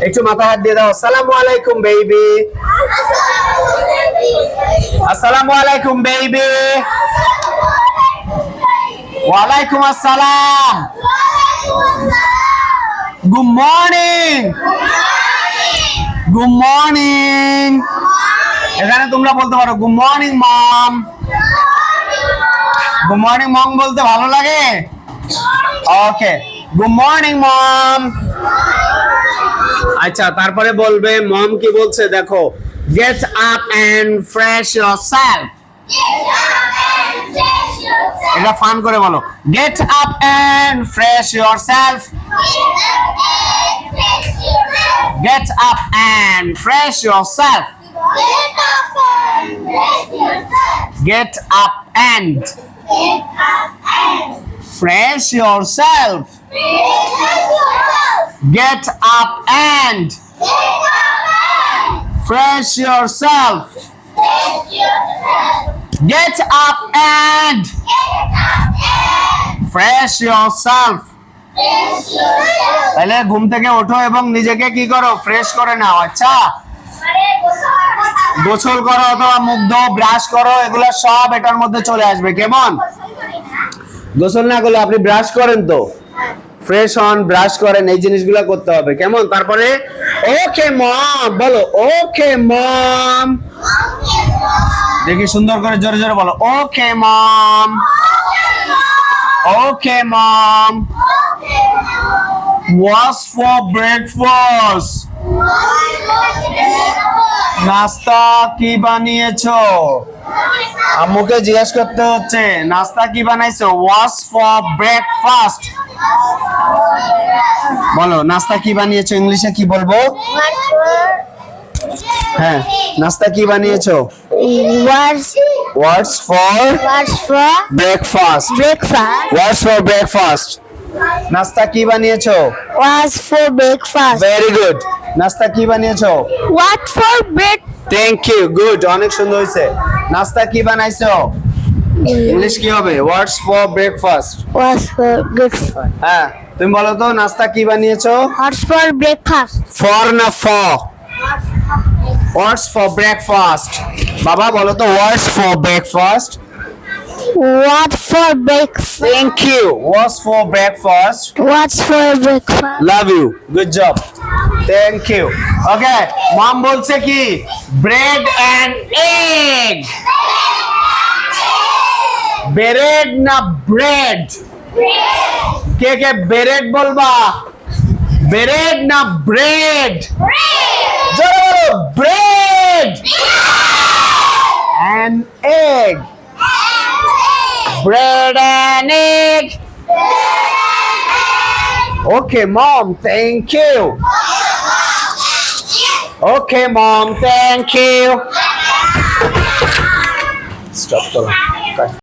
একটু মাথা হাত দিয়ে দাও। আসসালামু আলাইকুম বেবি। আসসালামু আলাইকুম বেবি। ওয়ালাইকুম আসসালাম। Good morning. Good morning. এখানে তোমরা বলতে পারো good morning mom. Good morning mom বলতে ভালো লাগে? Okay, good morning mom. আচ্ছা, তারপরে বলবে মম কি বলছে দেখো, get up and fresh yourself. এটা ফান করে বলো, get up and fresh yourself. Get up and fresh yourself. Get up and fresh yourself. Get up and fresh yourself. Get up and fresh yourself. তাহলে ঘুম থেকে ওঠো এবং নিজেকে কি করো, ফ্রেশ করে নাও। আচ্ছা, গোসল করো অথবা মুখ ধো, ব্রাশ করো, এগুলো সব এটার মধ্যে চলে আসবে। কেমন? গোসল না করলে আপনি ব্রাশ করেন তো, ফ্রেশ হন, ব্রাশ করেন, এই জিনিসগুলো করতে হবে। কেমন? তারপরে ওকে মম বলো, ওকে মম। দেখি সুন্দর করে জোরে জোরে বলো, ওকে মম। ওকে মম। What's for breakfast? নাস্তা কি বানিয়েছো? আম্মুকে জিজ্ঞেস করতে হচ্ছে নাস্তা কি বানাইছো। What's for breakfast? বলো নাস্তা কি বানিয়েছো, ইংলিশে কি বলবো? হ্যাঁ, নাস্তা কি বানিয়েছো? What's for breakfast? What's for breakfast? নাস্তা কি বানিয়েছো? Was for breakfast. Very good. নাস্তা কি বানিয়েছো? What for bread? Thank you, good, অনেক সুন্দর হয়েছে। নাস্তা কি বানাইছো? ইংলিশ কি হবে? What's for breakfast. Was for breakfast. হ্যাঁ, তুমি বলো তো নাস্তা কি বানিয়েছো? What's for breakfast? ফর না ফর? What's for breakfast. বাবা বলো তো what's for breakfast. What for breakfast? Thank you. What's for breakfast. What's for breakfast? Love you, good job, thank you. Okay, mom বলছে কি ব্রেড এন্ড এগ। ব্রেড না bread? কে কে bread বলবা? Bread না ব্রেড? জোরে বলো, bread and egg. Bread and egg. Okay, mom, thank you. Okay, mom, thank you. Stop.